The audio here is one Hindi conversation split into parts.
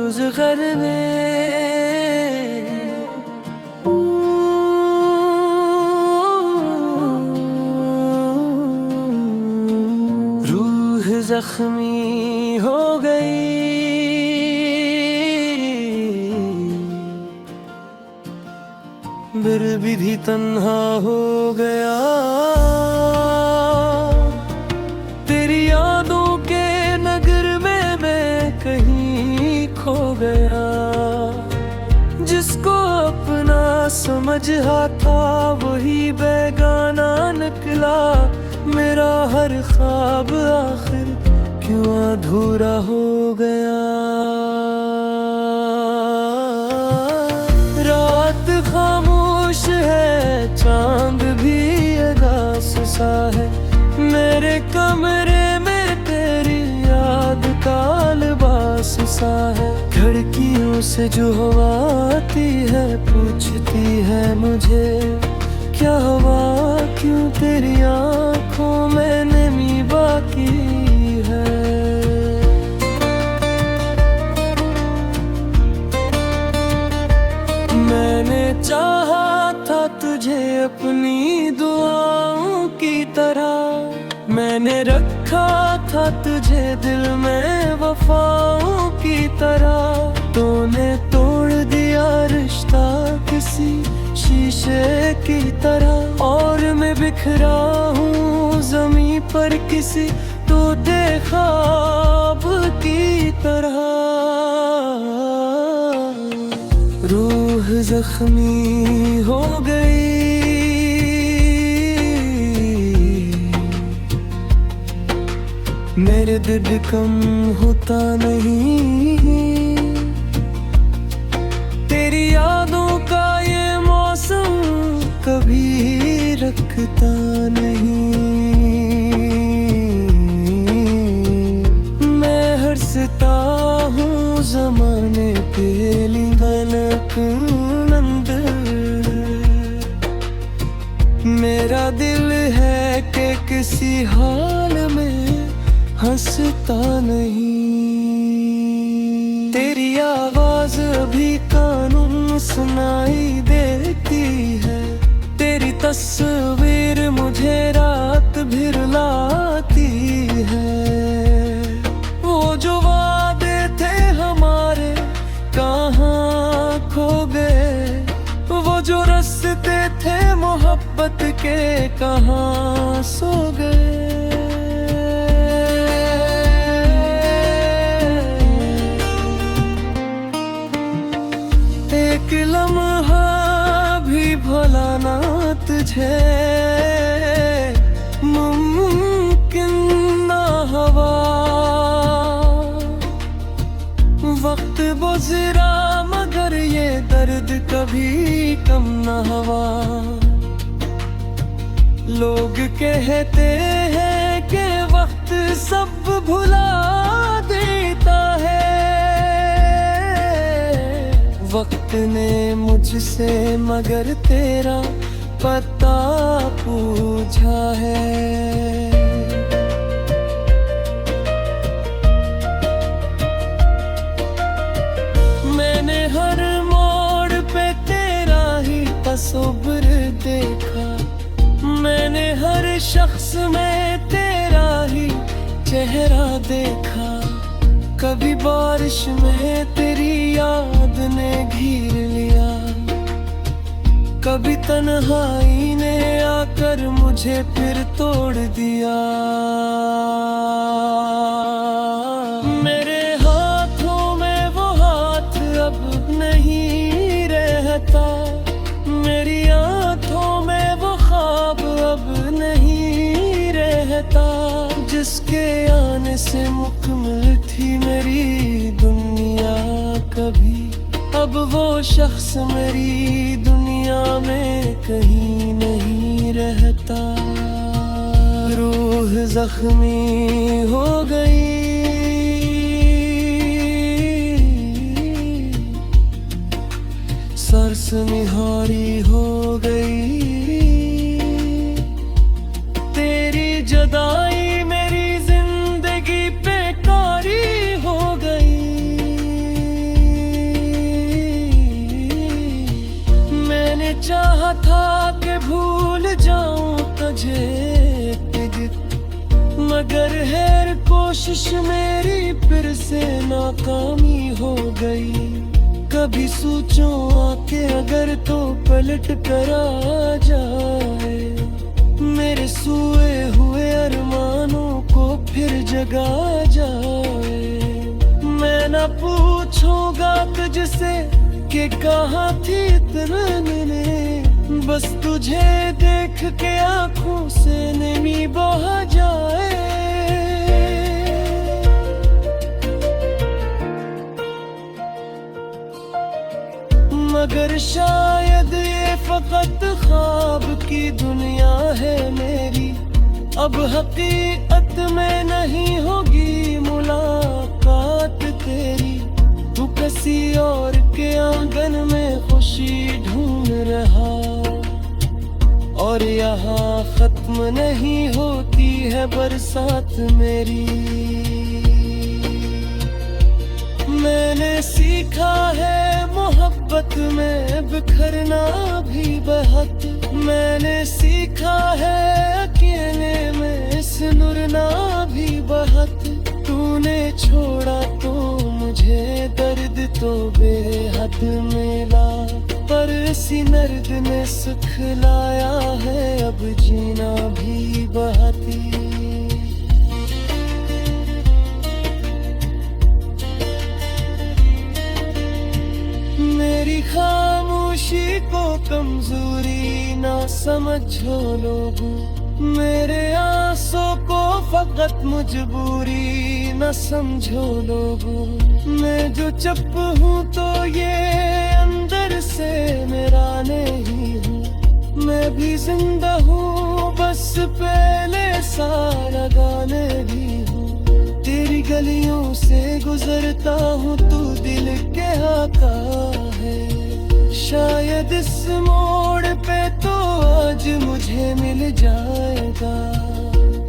रोज घर में रूह जख्मी हो गई, बिरबिधी तन्हा हो गया। तेरी यादों के नगर में मैं कहीं खो गया। जिसको अपना समझा था वही बेगाना निकला। मेरा हर ख्वाब आखिर क्यों अधूरा हो गया। रात खामोश है, चांद भी उदास सा है। मेरे कमरे में तेरी याद का लिबास सा है। खिड़कियों से जो हवा आती है पूछती है मुझे, क्या हुआ, क्यों तेरी आंखों में नमी बाकी है। मैंने चाहा था तुझे अपनी दुआओं की तरह। मैंने रखा था तुझे दिल में वफाओं की तरह। तूने तोड़ दिया रिश्ता किसी शीशे की तरह। और मैं बिखरा हूँ ज़मीं पर किसी टूटे ख्वाब की तरह। रूह जख्मी हो गई, मेरे दिल कम होता नहीं। तेरी यादों का ये मौसम कभी रखता नहीं। मैं हंसता हूँ ज़माने पे लिंगनक नंद। मेरा दिल है कि किसी हाल में हंसता नहीं। तेरी आवाज अभी कानों सुनाई देती है। तेरी तस्वीर मुझे रात भर लाती है। वो जो वादे थे हमारे कहाँ खो गए। वो जो रास्ते थे मोहब्बत के कहाँ सो गए। एक लम्हा भी भुलाना तुझे मुमकिन ना हुआ। वक्त गुज़रा मगर ये दर्द कभी कम ना हुआ। लोग कहते हैं कि वक्त सब भुला देता है। वक्त ने मुझसे मगर तेरा पता पूछा है। मैंने हर मोड़ पे तेरा ही तस्वीर देखा। मैंने हर शख्स में तेरा ही चेहरा देखा। कभी बारिश में तेरी याद ने घेर लिया। कभी तन्हाई ने आकर मुझे फिर तोड़ दिया। मेरे हाथों में वो हाथ अब नहीं रहता। मेरी आंखों में वो ख्वाब अब नहीं रहता। जिसके आने से मुकम्मल थी मेरी दुनिया कभी, अब वो शख्स मेरी दुनिया में कहीं नहीं रहता। रूह जख्मी हो गई, सरसनिहारी हो गई। तेरी जुदाई मेरी जिंदगी पे कारी हो गई। मगर है कोशिश मेरी फिर से नाकामी हो गई। कभी सोचो आके अगर तो पलट कर आ जाए, मेरे सोए हुए अरमानों को फिर जगा जाए। मैं ना पूछूंगा तुझसे कि कहाँ थी इतना मैंने, बस तुझे देख के आंखों से नमी बह जाए। मगर शायद ये फकत ख्वाब की दुनिया है मेरी, अब हकीकत में नहीं होगी मुलाकात तेरी। तू किसी और के आंगन में खुशी ढूंढ रहा, और यहाँ खत्म नहीं होती है बरसात मेरी। मैंने सीखा है मोहब्बत में बिखरना भी बहुत, मैंने सीखा है अकेले में सिनुरना भी बहुत। तूने छोड़ा तो मुझे दर्द तो बेहद मिला, पर इसी दर्द ने सुख लाया है अब जीना भी बहती। मेरी खामोशी को कमजोरी ना समझो लोगों, मेरे आंसू को फकत मजबूरी न समझो लोगों। मैं जो चुप हूँ तो ये अंदर से मेरा नहीं हूँ, मैं भी जिंदा हूँ बस पहले सारा गाने भी हूँ। तेरी गलियों से गुजरता हूँ तू दिल के आका है, शायद इस मोड़ पे तो आज मुझे मिल जाएगा।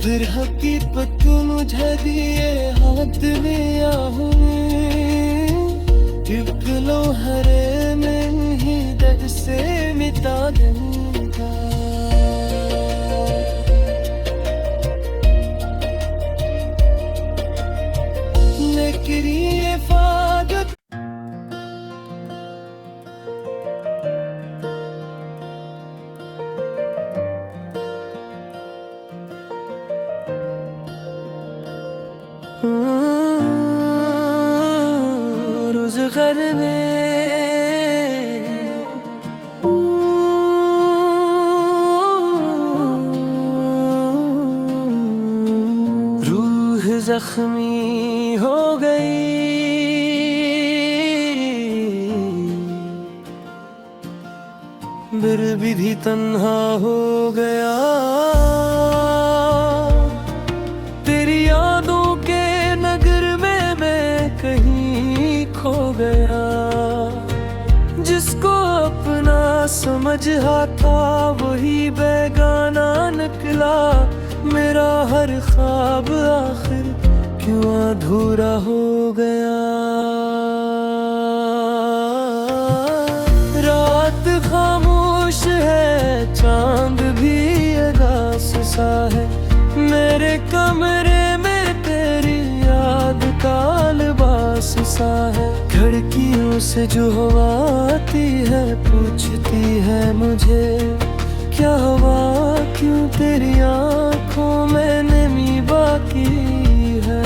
फिर हकीकत मुझे दिए हाथ में आहूं, टिकलो हरे में ही दर्द से मिटा दूंगा। लेकिन ये फादत रोज घर में रूह जख्मी हो गई, बिर विधि तन्हा हो गया। तेरी यादों के नगर में मैं कहीं खो गया, जिसको अपना समझा था वही बेगाना निकला। मेरा हर ख्वाब आखिर क्यों अधूरा हो गया। रात खामोश है, चांद भी अगास सा है, मेरे कमरे में तेरी याद का लिबास सा है। खिड़कियों से जो हवा आती है पूछती है मुझे क्या हुआ, क्यों तेरी आंखों में नमी बाकी है।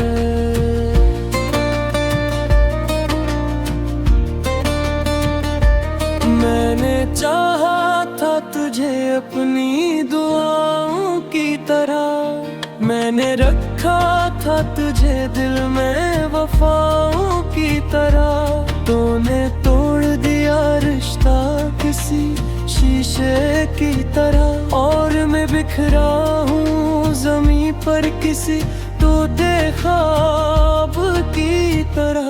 मैंने चाहा था तुझे अपनी दुआओं की तरह, मैंने रखा था तुझे दिल में वफाओं की तरह। तूने तोड़ दिया रिश्ता किसी शीशे की तरह, और मैं बिखरा हूँ ज़मीं पर किसी टूटे ख्वाब की तरह।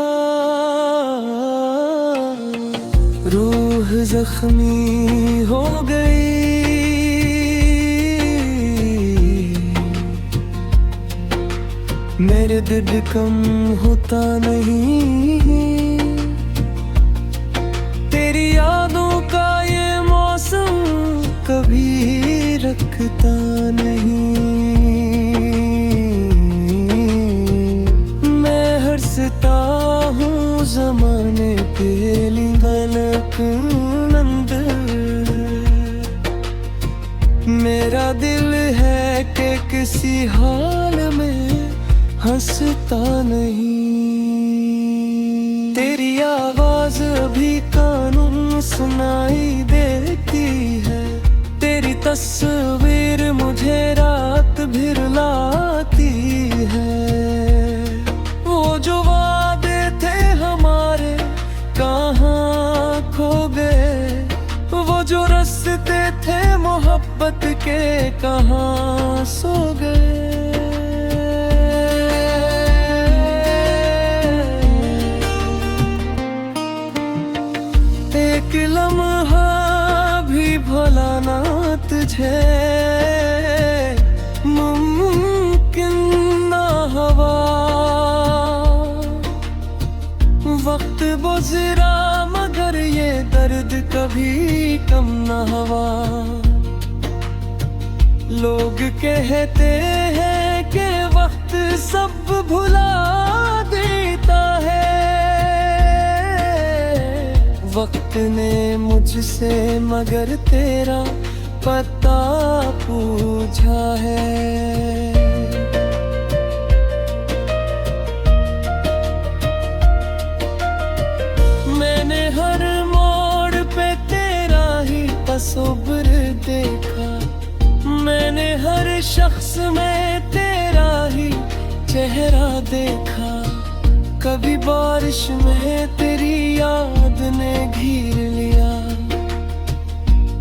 रूह जख्मी हो गई, मेरे दर्द कम होता नहीं। तेरी यादों का ये मौसम कभी रखता नहीं। ने पेली कनक नंद। मेरा दिल है कि किसी हाल में हंसता नहीं। तेरी आवाज भी कानून सुनाई देती है, तेरी तस्वीर मुझे रात भर लाती है। वो जो वादे थे हमारे कहाँ खो गए, वो जो रास्ते थे मोहब्बत के कहाँ सो गए। एक लम्हा भी भुला ना तुझे मुमकिन ना हवा। वक्त गुजरा मगर ये दर्द कभी कम ना हुआ। लोग कहते हैं कि वक्त सब भुला देता है। वक्त ने मुझसे मगर तेरा पता पूछा है। मैंने हर मोड़ पे तेरा ही तस्वीर देखा, मैंने हर शख्स में तेरा ही चेहरा देखा। कभी बारिश में तेरी याद ने घेर लिया,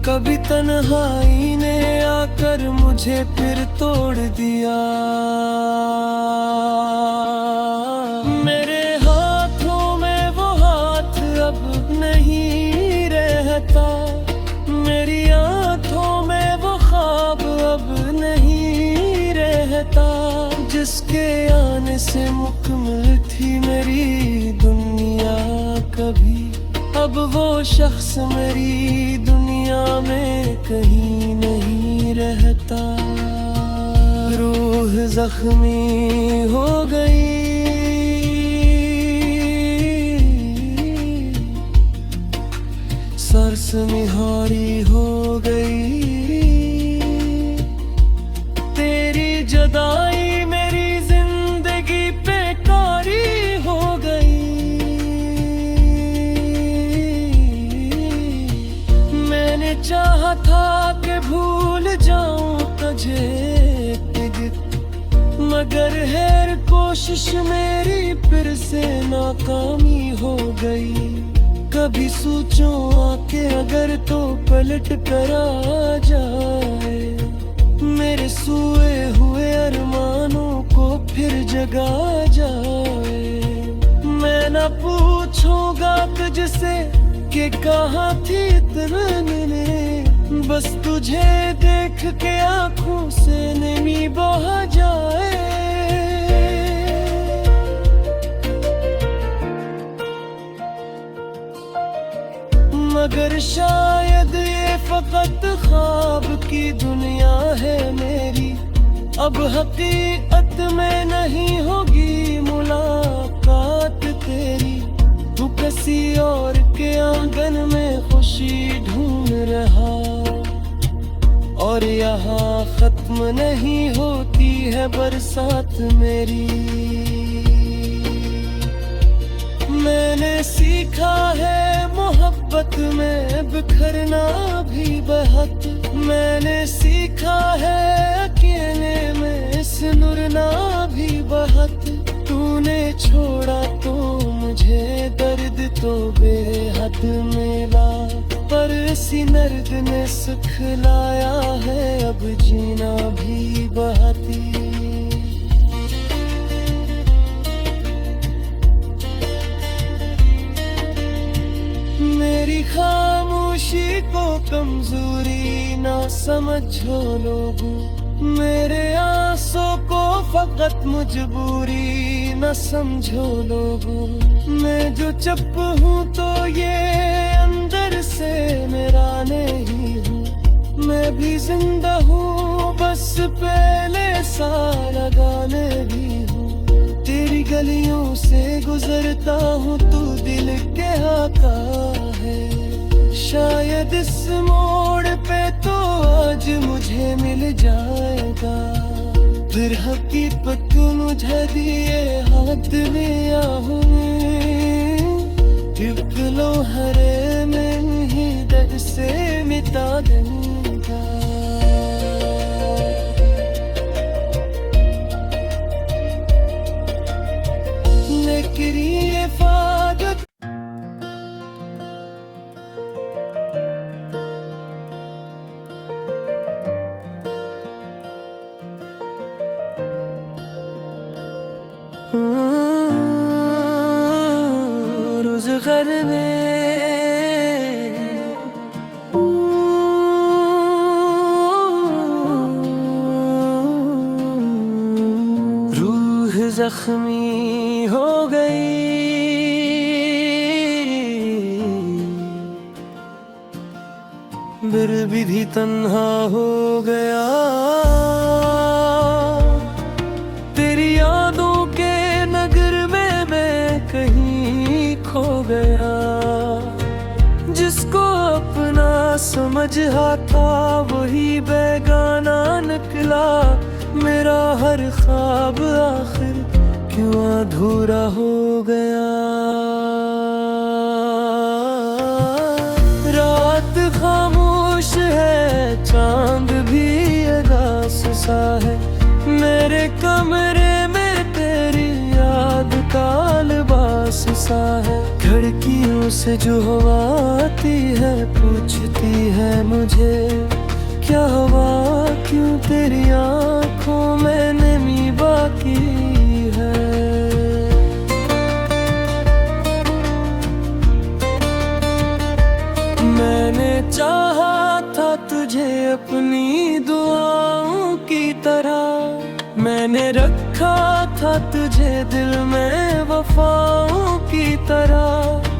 कभी तन्हाई ने आकर मुझे फिर तोड़ दिया। मेरे हाथों में वो हाथ अब नहीं रहता, मेरी आंखों में वो ख्वाब अब नहीं रहता। जिसके आने से मुकम्मल थी मेरी दुनिया कभी, अब वो शख्स मेरी दुनिया में कहीं नहीं रहता। रूह जख्मी हो गई, सरसनिहारी हो गई। तेरी जुदाई मेरी जिंदगी पे कारी हो गई। मैंने चाहा था कि भूल जाऊं तुझे, मगर हर कोशिश मेरी फिर से नाकामी हो गई। कभी सोचो आके अगर तो पलट कर आ जाए, मेरे सोए हुए अरमानों को फिर जगा जाए। मैं न पूछूंगा तुझसे कि कहाँ थी इतने, बस तुझे देख के आंखों से नमी बह जाए। मगर शायद ये फकत ख्वाब की दुनिया है मेरी, अब हकीकत में नहीं होगी मुलाकात तेरी। तू किसी और के आंगन में खुशी ढूंढ रहा, और यहाँ खत्म नहीं होती है बरसात मेरी। मैंने सीखा है मोहब्बत में बिखरना भी बहुत, मैंने सीखा है अकेले में सिनुरना भी बहुत। तूने छोड़ा तो मुझे दर्द तो बेहद मिला, पर इसी दर्द ने सुख लाया है अब जीना भी बहती। मेरी खामोशी को कमजोरी ना समझो लोगों, मेरे आंसू को फकत मजबूरी न समझो लोगों। मैं जो चुप हूँ तो ये अंदर से मेरा नहीं हूँ, मैं भी जिंदा हूँ बस पहले सा लगाने भी हूँ। तेरी गलियों से गुजरता हूँ तू दिल के शायद इस मोड़ पे तो आज मुझे मिल जाएगा, फिर हकीकत मुझे दिए हाथ में आहूं, एक लम्हे में ही दर्द से मिटा दूंगा। लेकिन ये फादत रोज घर में रूह जख्मी हो गई, बिरबिधी तन्हा हो गया, तेरी यादों के नगर में मैं कहीं खो गया। जिसको अपना समझा था वही बेगाना निकला, मेरा हर ख्वाब आखिर क्यों अधूरा हो गया। रात खामोश है, चांद भी उदास सा है, मेरे कमरे में तेरी याद का लिबास सा है। खिड़कियों से जो हवा आती है पूछती है मुझे, क्या हुआ क्यों तेरी आँखों में नमी बाकी है। मैंने चाहा था तुझे अपनी दुआओं की तरह, मैंने रखा था तुझे दिल में वफाओं की तरह।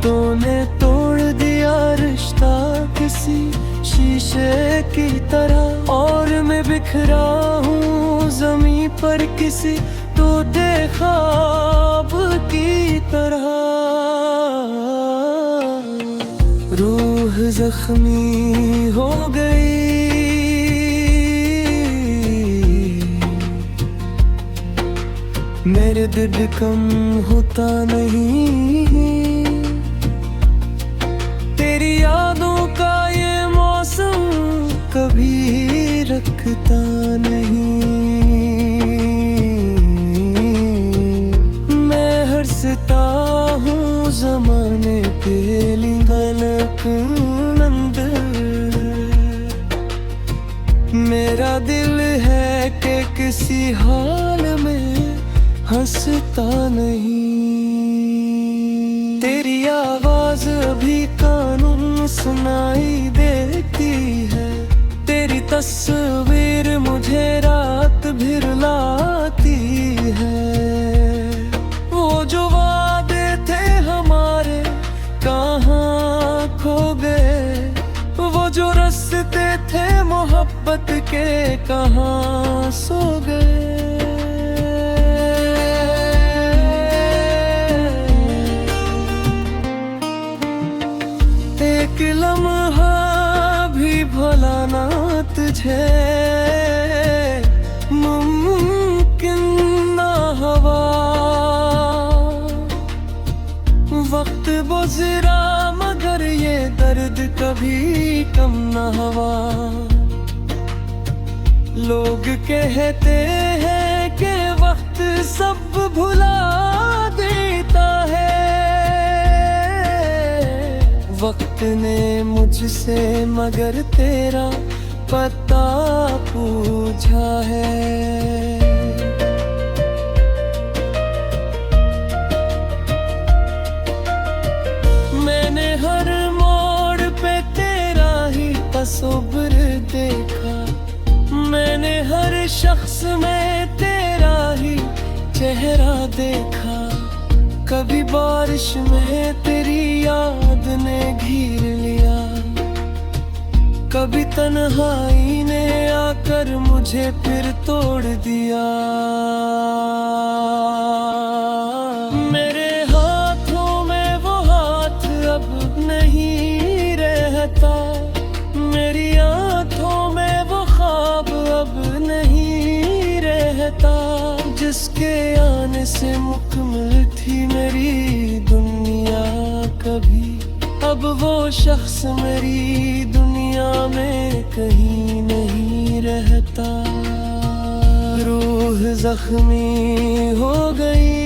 तूने तोड़ दिया रिश्ता किसी शीशे की तरह, और मैं बिखरा हूँ ज़मीं पर किसी टूटे ख्वाब की तरह। रूह जख्मी हो गई, मेरे दर्द कम होता नहीं, तेरी यादों का ये मौसम कभी रखता नहीं। मैं हंसता हूँ ज़माने पे लिंगनक नंद, मेरा दिल है कि किसी हाल में हंसता नहीं। तेरी आवाज अभी कानून सुनाई देती है, तेरी तस्वीर मुझे रात भर लाती है। वो जो वादे थे हमारे कहाँ खो गए, वो जो रास्ते थे मोहब्बत के कहाँ सो गए। एक लम्हा भी भुलाना तुझे मुमकिन ना हुआ, वक्त गुज़रा मगर ये दर्द कभी कम ना हुआ। लोग कहते हैं कि वक्त सब भुला देता है, वक्त ने मुझसे मगर तेरा पता पूछा है। मैंने हर मोड़ पे तेरा ही तस्वीर देखा, मैंने हर शख्स में तेरा ही चेहरा देखा। कभी बारिश में तेरी याद ने घेर लिया, कभी तन्हाई ने आकर मुझे फिर तोड़ दिया। मेरे हाथों में वो हाथ अब नहीं रहता, जिसके आने से मुकम्मल थी मेरी दुनिया कभी, अब वो शख्स मेरी दुनिया में कहीं नहीं रहता। रूह जख्मी हो गई,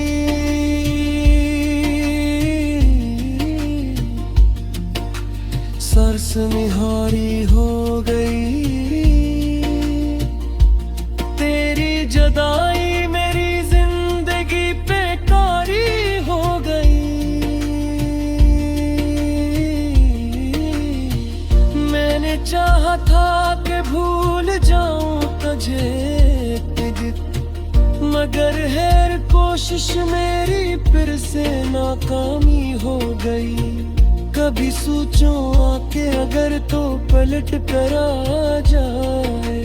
सरसमिहारी हो गई, तेरी जुदाई मेरी जिंदगी पे कारी हो गई। मैंने चाहा था कि भूल जाऊं तुझे, मगर हैर कोशिश मेरी फिर से नाकामी हो गई। कभी सोचो आके अगर तो पलट कर आ जाए,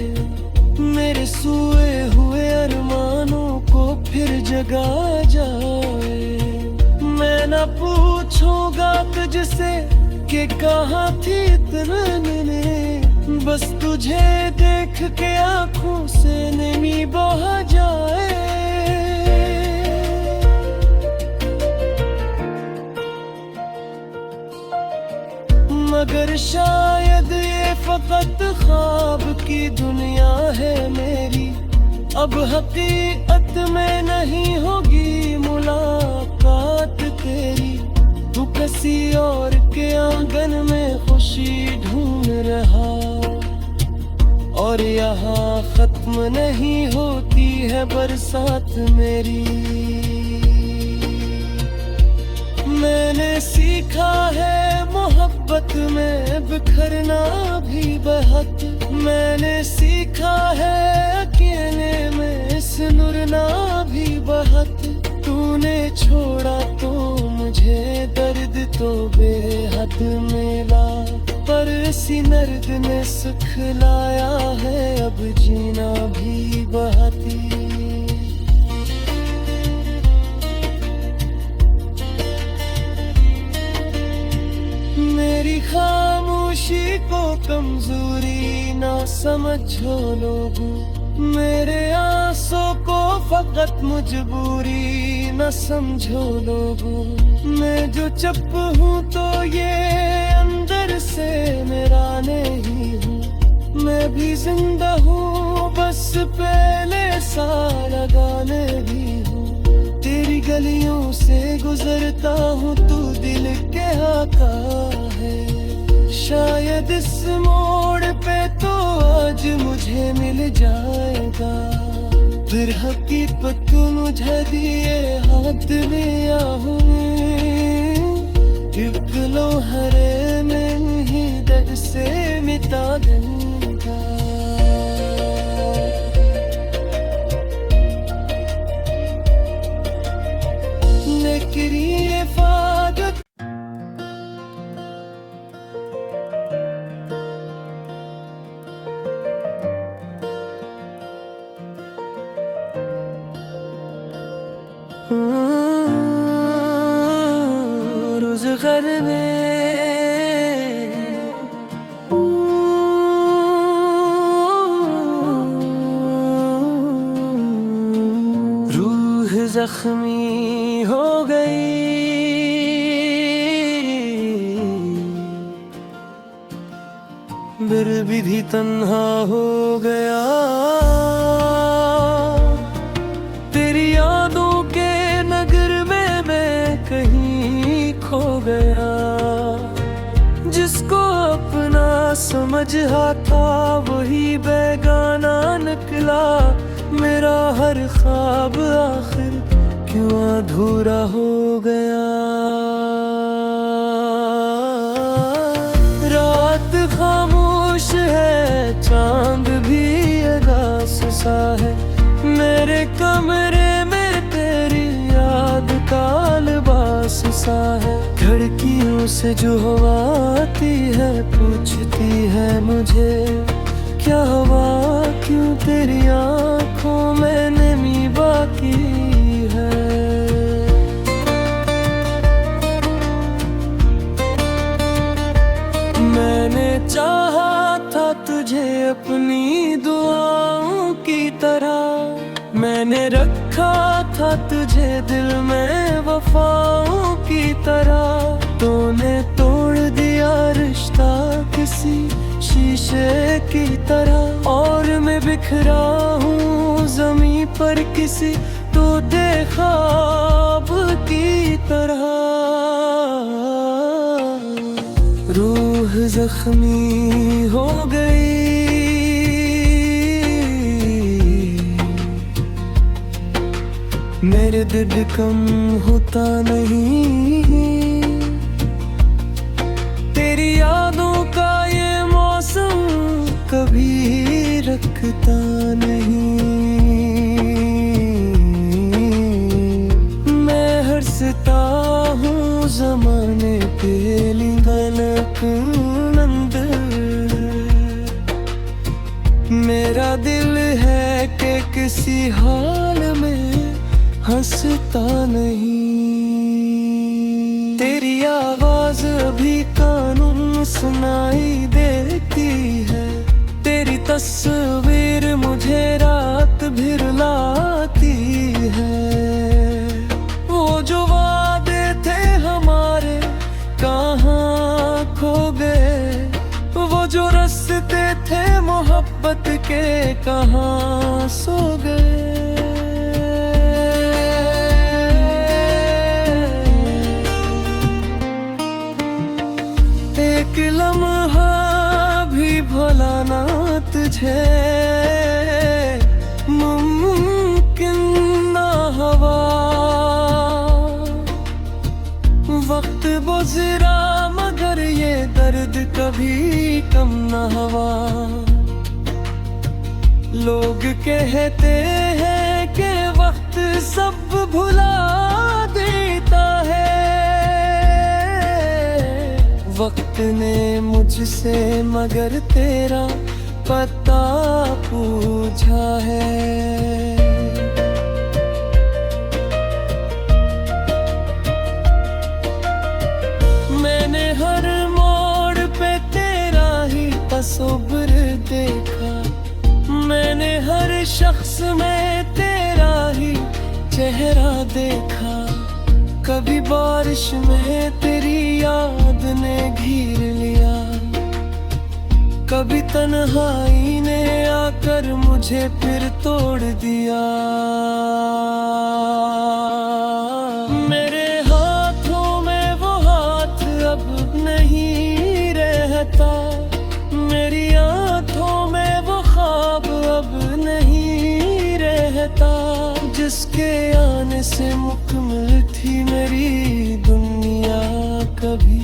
मेरे सोए हुए अरमानों को फिर जगा जाए। मैं ना पूछूंगा तुझसे कि कहाँ थी इतने, बस तुझे देख के आंखों से नमी बह जाए। मगर शायद ये फकत ख्वाब की दुनिया है मेरी, अब हकीकत में नहीं होगी मुलाकात तेरी। तू किसी और के आंगन में खुशी ढूंढ रहा, और यहाँ खत्म नहीं होती है बरसात मेरी। मैंने सीखा है मोहब्बत में बिखरना भी बहुत, मैंने सीखा है अकेले में सिनुरना भी बहुत। तूने छोड़ा तो मुझे दर्द तो बेहद मिला, पर इसी दर्द ने सुख लाया है अब जीना भी बहुत। मेरी खामोशी को कमजोरी ना समझो लोगों, मेरे आंसू को फकत मजबूरी न समझो लोगों। मैं जो चुप हूँ तो ये अंदर से मेरा नहीं हूँ, मैं भी जिंदा हूँ बस पहले सा लगाने भी हूँ। तेरी गलियों से गुजरता हूँ, तू दिल के आका है। शायद इस मोड़ पे तो आज मुझे मिल जाएगा, फिर हकीकत मुझे दिए हाथ में आहूं। एक लोहरे में ही दर्द से मिटा दूंगा। लेकिन ये फादत रोज घर में रूह जख्मी हो गई, बिरबिधी तन्हा हो गया। तेरी यादों के नगर में मैं कहीं खो गया, जिसको अपना समझा था वही बेगाना निकला। मेरा हर ख्वाब आखिर क्यों अधूरा हो गया। रात खामोश है, चांद भी उदास सा है। मेरे कमरे में तेरी याद का लिबास सा है। खिड़कियों से जो हवा आती है पूछती है मुझे, क्या हुआ क्यों तेरी आंखों में नमी बाकी है। मैंने चाहा था तुझे अपनी दुआओं की तरह, मैंने रख रखा था तुझे दिल में वफाओं की तरह, तूने तोड़ दिया रिश्ता किसी शीशे की तरह। और मैं बिखरा हूँ ज़मीं पर किसी टूटे ख्वाब की तरह। रूह जख्मी हो गई, मेरे दिल कम होता नहीं। तेरी यादों का ये मौसम कभी रखता नहीं। मैं हंसता हूँ ज़माने पे लिंगनक नंद, मेरा दिल है कि किसी हाल में हंसता नहीं। तेरी आवाज अभी कानून सुनाई देती है, तेरी तस्वीर मुझे रात भर लाती है। वो जो वादे थे हमारे कहाँ खो गए, वो जो रास्ते थे मोहब्बत के कहाँ सो गए। एक लम्हा भी भुलाना तुझे मुमकिन ना हुआ। वक्त गुज़रा मगर ये दर्द कभी कम ना हुआ। लोग कहते हैं कि वक्त सब भुला देता है, वक्त ने मुझसे मगर तेरा पता पूछा है। मैंने हर मोड़ पे तेरा ही तस्वीर देखा, मैंने हर शख्स में तेरा ही चेहरा देखा। कभी बारिश में तेरी याद ने घिर लिया, कभी तन्हाई ने आकर मुझे फिर तोड़ दिया। मेरे हाथों में वो हाथ अब नहीं रहता, मेरी आंखों में वो ख्वाब अब नहीं रहता। जिसके आने से मुकम्मल थी मेरी दुनिया कभी,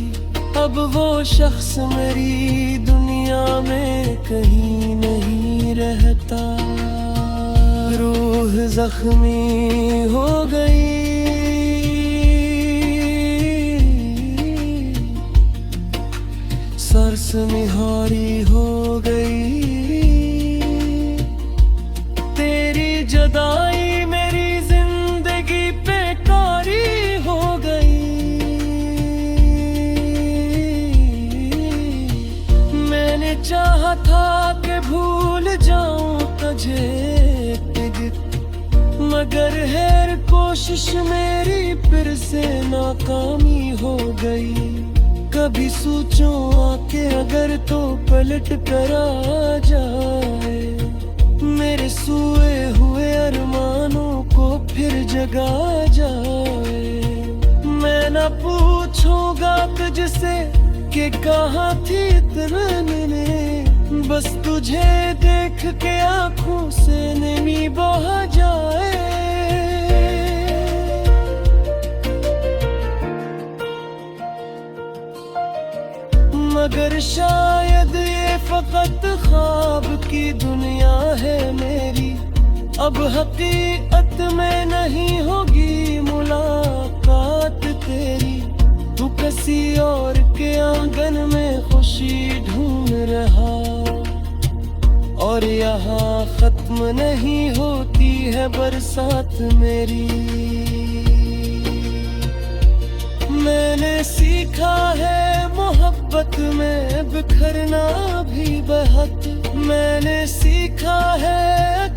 अब वो शख्स मेरी दुनिया में कहीं नहीं रहता। रूह जख्मी हो गई, सरसनिहारी हो गई। तेरी जुदाई मेरी जिंदगी पे कारी हो गई। मैंने चाहा था कि भूल जाऊं तुझे, मगर हर कोशिश मेरी फिर से नाकामी हो गई। कभी सोचो आके अगर तो पलट कर आ जाए, मेरे सोए हुए अरमानों को फिर जगा जाए। मैं न पूछूंगा तुझसे कि कहाँ थी इतना मैंने, बस तुझे देख के आंखों से नमी बहा जाए। मगर शायद ये फकत ख्वाब की दुनिया है मेरी, अब हकीकत में नहीं होगी मुलाकात तेरी। तू किसी और के आंगन में खुशी ढूंढ रहा, और यहाँ खत्म नहीं होती है बरसात मेरी। मैंने सीखा है मोहब्बत में बिखरना भी बहुत, मैंने सीखा है